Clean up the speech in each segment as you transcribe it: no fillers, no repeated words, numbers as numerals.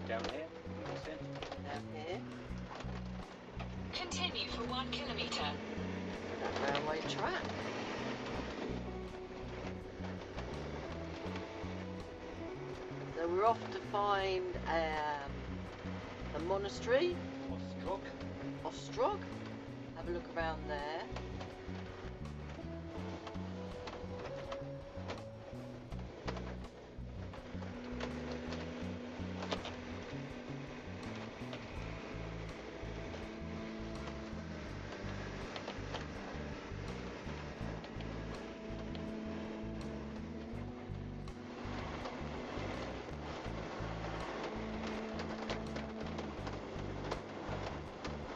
Down here. Down here. Continue for 1 kilometre. That railway track. So we're off to find a monastery. Ostrog. Ostrog. Have a look around there.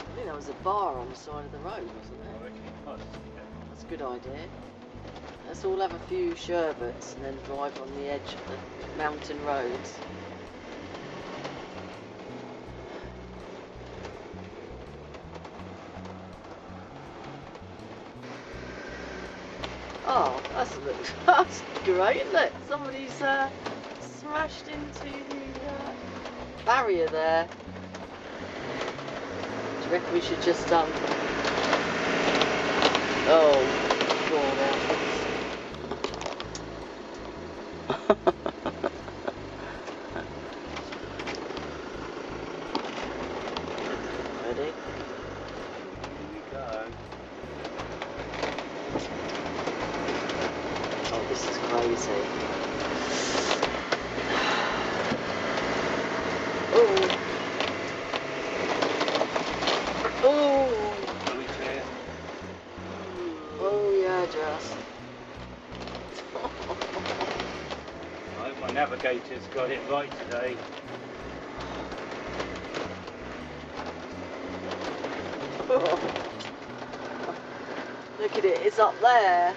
I think there was a bar on the side of the road, wasn't I there? reckon it was. That's a good idea. Let's all have a few sherbets and then drive on the edge of the mountain roads. Oh, that's great, isn't it? Somebody's smashed into the barrier there. Do you reckon we should just oh, God, ready? Here we go. Oh, this is crazy. Oh. Oh. Are we clear? Oh yeah, just. I hope my navigator's got it right today. Look at it, it's up there.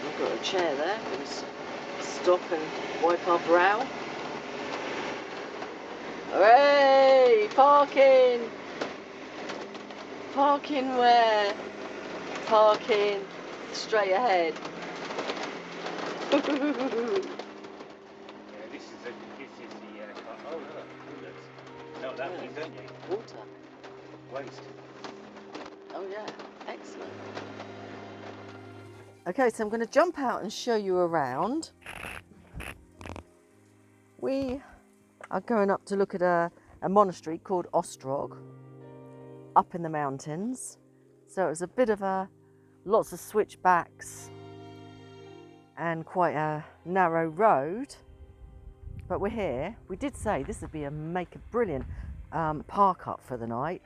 I've got a chair there. We can stop and wipe our brow. Hooray! Parking! Parking where? Parking straight ahead. Yeah, this is the car. Oh look, coolers. No, that means, don't you? Water. Waste. Oh yeah, excellent. Okay, so I'm going to jump out and show you around. We are going up to look at a monastery called Ostrog, up in the mountains. So it was a bit of lots of switchbacks and quite a narrow road, but we're here. We did say this would be make a brilliant park up for the night.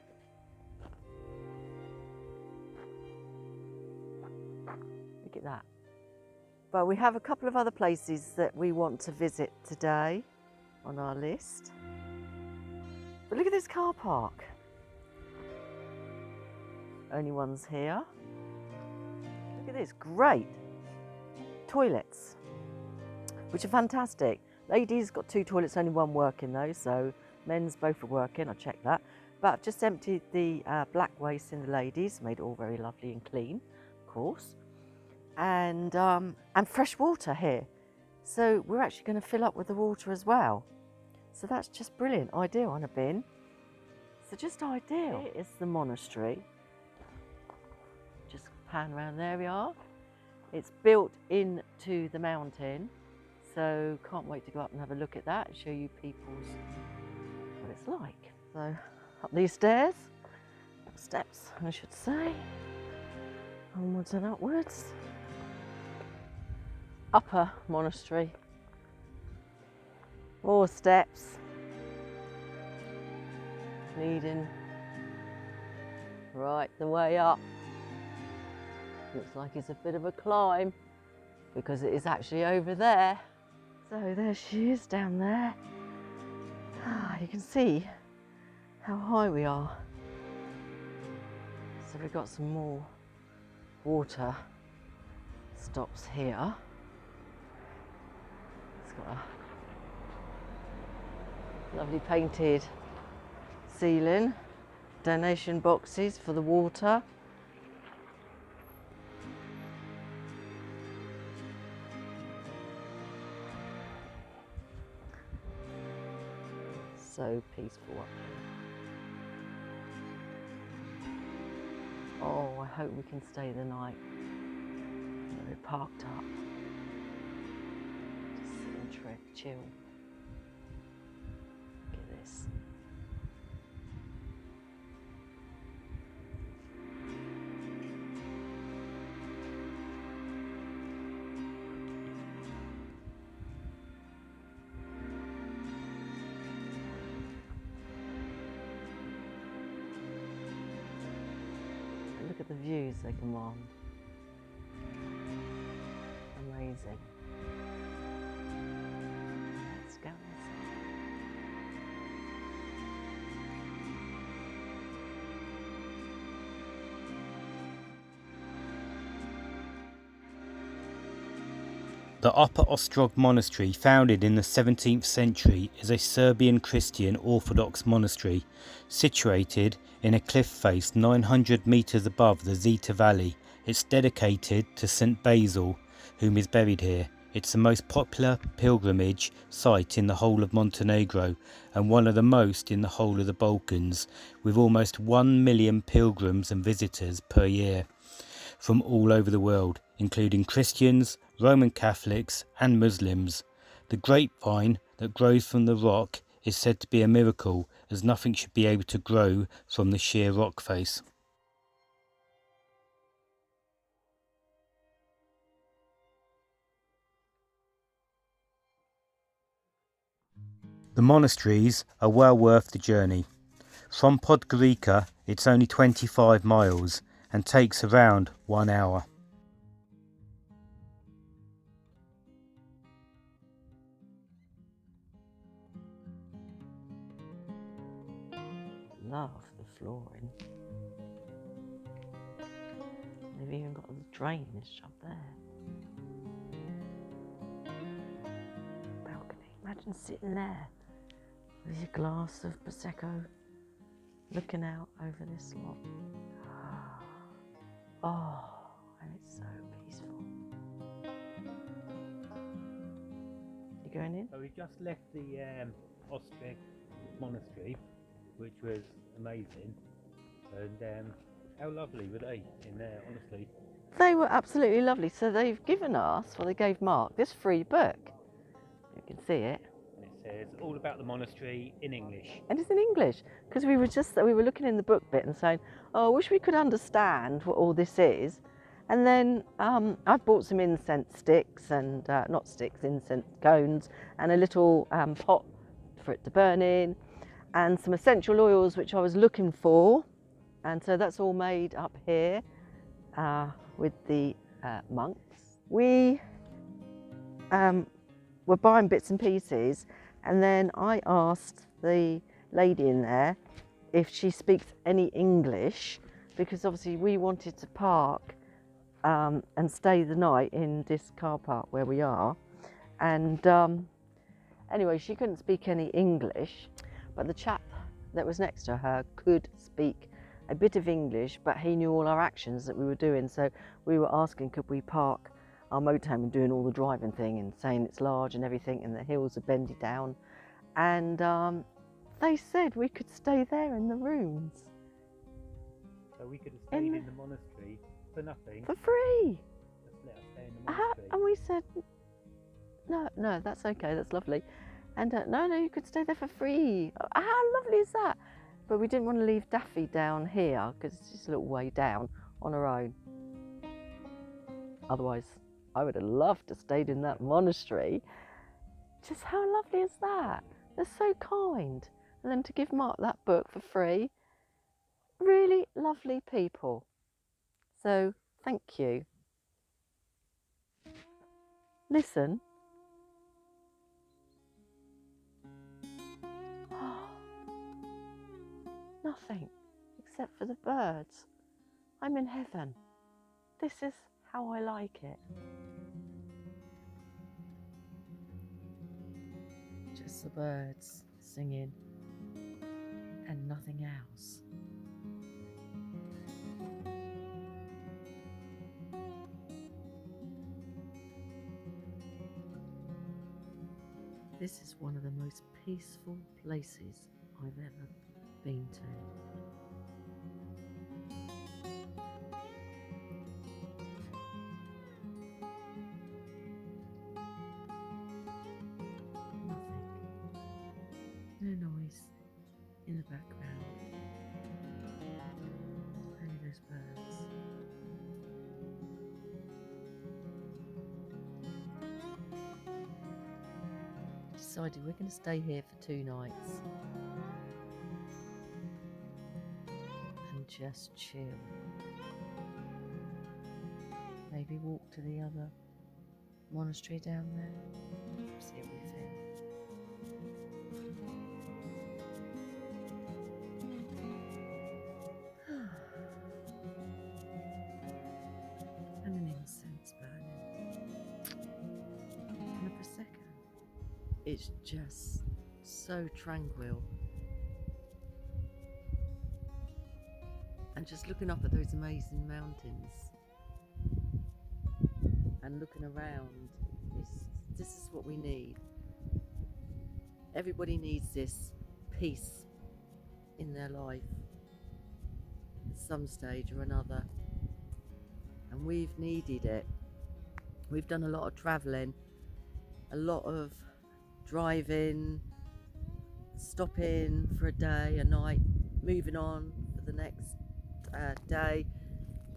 Look at that. But we have a couple of other places that we want to visit today on our list. But look at this car park. Only one's here. Look at this, great toilets, which are fantastic. Ladies got 2 toilets, only one working though, so men's both are working, I checked that. But I've just emptied the black waste in the ladies, made it all very lovely and clean, of course. And fresh water here. So we're actually going to fill up with the water as well. So that's just brilliant, ideal on a bin. So just ideal. Here is the monastery. Just pan around, there we are. It's built into the mountain, so can't wait to go up and have a look at that and show you people's what it's like. So up these stairs, steps I should say, onwards and upwards. Upper monastery, more steps leading right the way up. Looks like it's a bit of a climb because it is actually over there. So there she is down there. You can see how high we are. So we've got some more water stops here. It's got a lovely painted ceiling, donation boxes for the water. so peaceful up here. Oh, I hope we can stay the night. We're parked up. Just sit and chill. Look at this. Look at the views they command. Amazing. Let's go inside. The Upper Ostrog Monastery, founded in the 17th century, is a Serbian Christian Orthodox monastery situated in a cliff face 900 metres above the Zeta Valley. It's dedicated to St Basil, whom is buried here. It's the most popular pilgrimage site in the whole of Montenegro and one of the most in the whole of the Balkans, with almost 1 million pilgrims and visitors per year from all over the world, including Christians, Roman Catholics and Muslims. The grapevine that grows from the rock is said to be a miracle, as nothing should be able to grow from the sheer rock face. The monasteries are well worth the journey. From Podgorica it's only 25 miles and takes around 1 hour. Love the flooring. They've even got the drainage up there. Balcony. Imagine sitting there with your glass of Prosecco looking out over this lot. Oh, and it's so peaceful. You going in? So we just left the Ostrog Monastery, which was amazing, and how lovely were they in there, honestly. They were absolutely lovely. So they've given us, well, they gave Mark this free book. You can see it. It says all about the monastery in English. And it's in English, because we were looking in the book bit and saying, oh, I wish we could understand what all this is. And then I've bought some incense sticks and, not sticks, incense cones, and a little pot for it to burn in, and some essential oils which I was looking for. And so that's all made up here with the monks. We were buying bits and pieces, and then I asked the lady in there if she speaks any English, because obviously we wanted to park and stay the night in this car park where we are. And anyway, she couldn't speak any English, but the chap that was next to her could speak a bit of English, but he knew all our actions that we were doing. So we were asking, could we park our motorhome and doing all the driving thing and saying it's large and everything, and the hills are bendy down. And they said we could stay there in the rooms. So we could have stayed in the monastery for nothing. For free. Just let us stay in the monastery. And we said, no, that's okay, that's lovely. And no, you could stay there for free. How lovely is that? But we didn't want to leave Daffy down here because it's just a little way down on her own. Otherwise, I would have loved to stayed in that monastery. Just how lovely is that? They're so kind. And then to give Mark that book for free. Really lovely people. So, thank you. Listen. Nothing except for the birds. I'm in heaven. This is how I like it. Just the birds singing and nothing else. This is one of the most peaceful places I've ever been to. Nothing. No noise in the background. Only those birds. Decided we're going to stay here for 2 nights and just chill. Maybe walk to the other monastery down there. See how we feel. And an incense burning. And a prosecco. It's just so tranquil. And just looking up at those amazing mountains and looking around, this is what we need. Everybody needs this peace in their life at some stage or another, and we've needed it. We've done a lot of travelling, a lot of driving, stopping for a day, a night, moving on for the next day,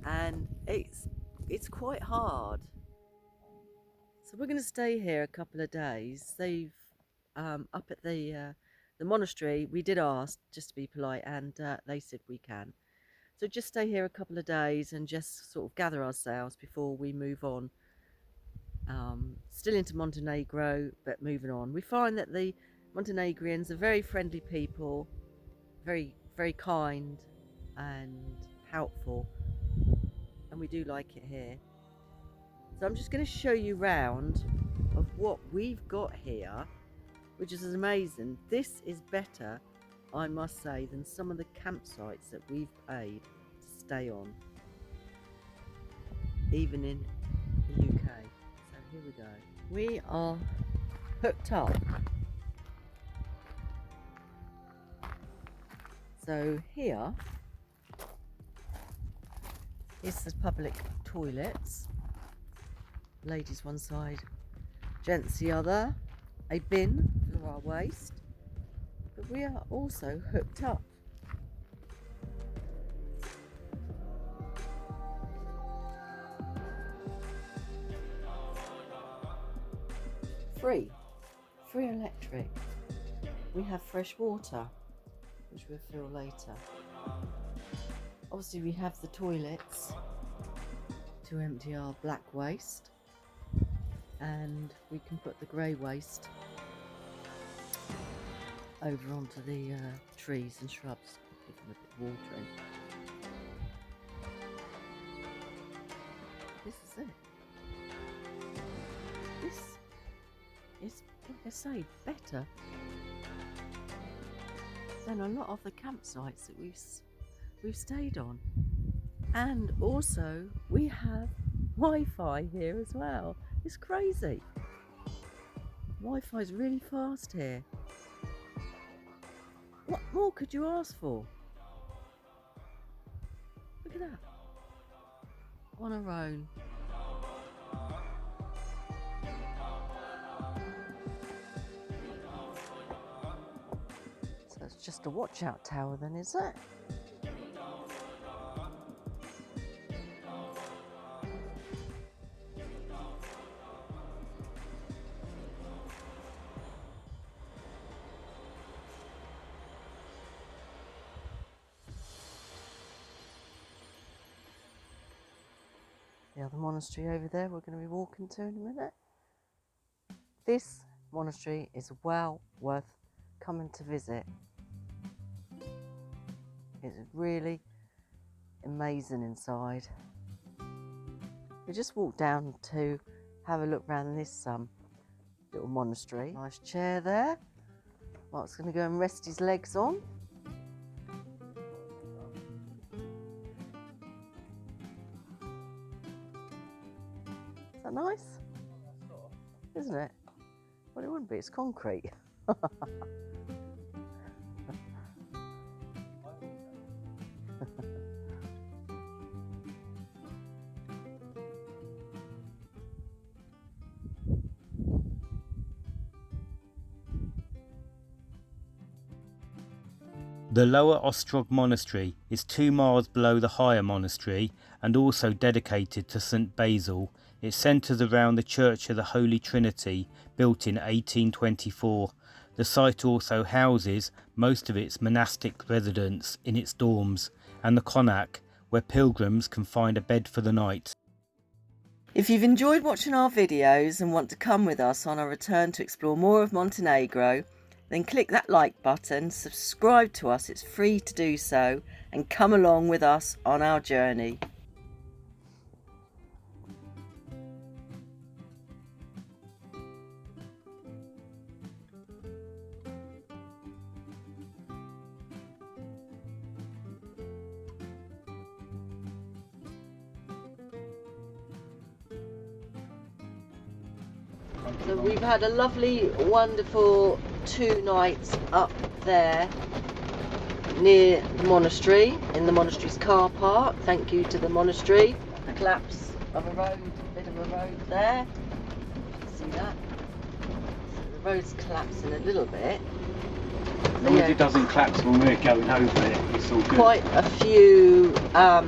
and it's quite hard. So we're going to stay here a couple of days. They've up at the monastery, we did ask just to be polite, and they said we can. So just stay here a couple of days and just sort of gather ourselves before we move on. Still into Montenegro, but moving on. We find that the Montenegrians are very friendly people, very, very kind and helpful, and we do like it here. So I'm just going to show you round of what we've got here, which is amazing. This is better, I must say, than some of the campsites that we've paid to stay on, even in the UK. So here we go. We are hooked up. So here is the public toilets. Ladies one side, gents the other, a bin for our waste, but we are also hooked up. Free electric. We have fresh water, which we'll fill later. Obviously we have the toilets to empty our black waste, and we can put the grey waste over onto the trees and shrubs, give them a bit of watering. This is it. This is, like I say, better than a lot of the campsites that we've stayed on. And also we have Wi-Fi here as well. It's crazy. Wi-Fi is really fast here. What more could you ask for? Look at that. On our own. So it's just a watch out tower then, is it? The other monastery over there we're going to be walking to in a minute. This monastery is well worth coming to visit. It's really amazing inside. We just walked down to have a look around this little monastery. Nice chair there. Mark's going to go and rest his legs on. Is that nice? Isn't it? Well, it wouldn't be, it's concrete. The lower Ostrog Monastery is 2 miles below the higher monastery and also dedicated to St Basil. It centres around the Church of the Holy Trinity, built in 1824. The site also houses most of its monastic residents in its dorms, and the Connacht, where pilgrims can find a bed for the night. If you've enjoyed watching our videos and want to come with us on our return to explore more of Montenegro, then click that like button, subscribe to us, it's free to do so, and come along with us on our journey. So we've had a lovely, wonderful 2 nights up there near the monastery, in the monastery's car park. Thank you to the monastery. A collapse of a road, bit of a road there. See that? So the road's collapsing a little bit. As long as it doesn't collapse when we're going over it, it's all good. Quite a few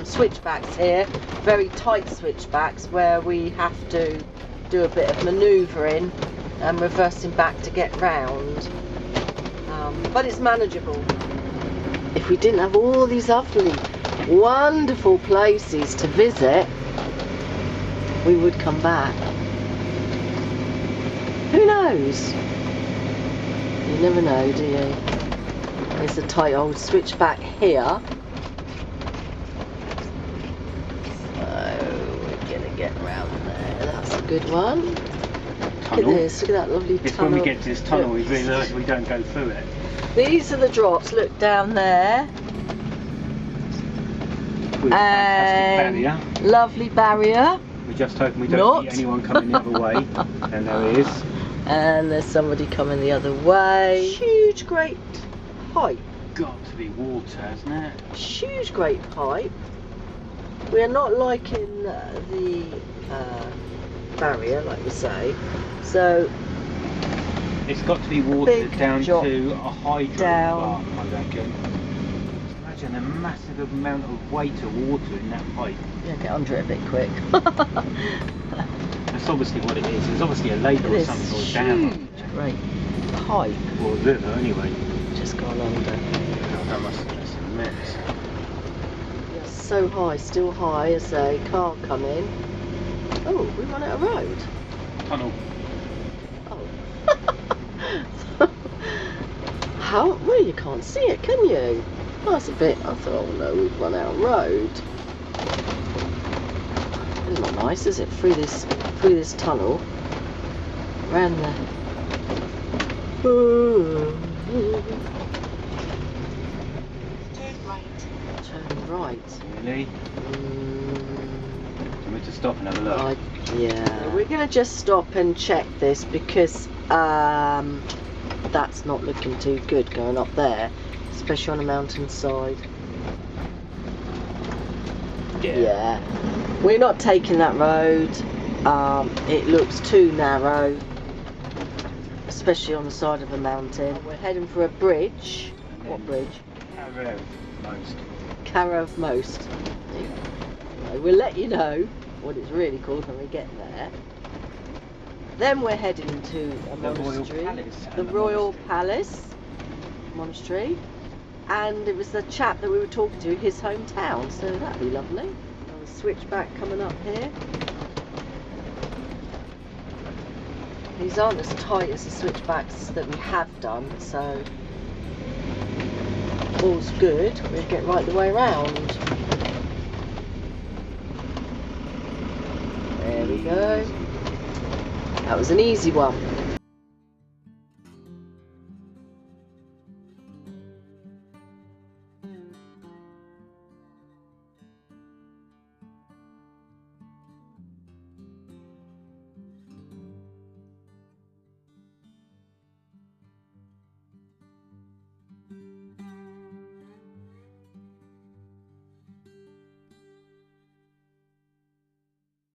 switchbacks here, very tight switchbacks where we have to do a bit of manoeuvring and reversing back to get round, but it's manageable. If we didn't have all these lovely, wonderful places to visit, we would come back. Who knows? You never know, do you? There's a tight old switchback here. So we're gonna get round there. That's a good one. Look at this, look at that lovely It's tunnel. when we get to this tunnel we realise we don't go through it. These are the drops, look down there. With a fantastic barrier. Lovely barrier. We're just hoping we don't see anyone coming the other way. And there he is. And there's somebody coming the other way. Huge great pipe. Got to be water, hasn't it? Huge great pipe. We are not liking the barrier, like we say. So it's got to be water down drop to a hydro down. plant, I reckon. Imagine a massive amount of weight of water in that pipe. Yeah, get under it a bit quick. That's obviously what it is. It's obviously a lake or some sort of dam. Huge great pipe. Or a river, anyway. Just gone under. Oh, that must have just immense. Yeah, so high, still high as a car coming. Oh, we run out of road. Tunnel. Oh. How? Well, you can't see it, can you? Oh, that's a bit. I thought, oh no, we've run out of road. It's not nice, is it? Through this tunnel, round there. Turn right. Turn right. Really? Want me to stop and have a look? Yeah. We're going to just stop and check this because that's not looking too good going up there, especially on a mountainside. Yeah. We're not taking that road. It looks too narrow, especially on the side of a mountain. We're heading for a bridge. What bridge? Carrow of Most. We'll let you know what it's really called when we get there. Then we're heading to a monastery, the Royal Palace Monastery, and it was the chap that we were talking to, his hometown, so that'd be lovely. Another switchback coming up here. These aren't as tight as the switchbacks that we have done, so all's good. We'll get right the way around. There we go. That was an easy one.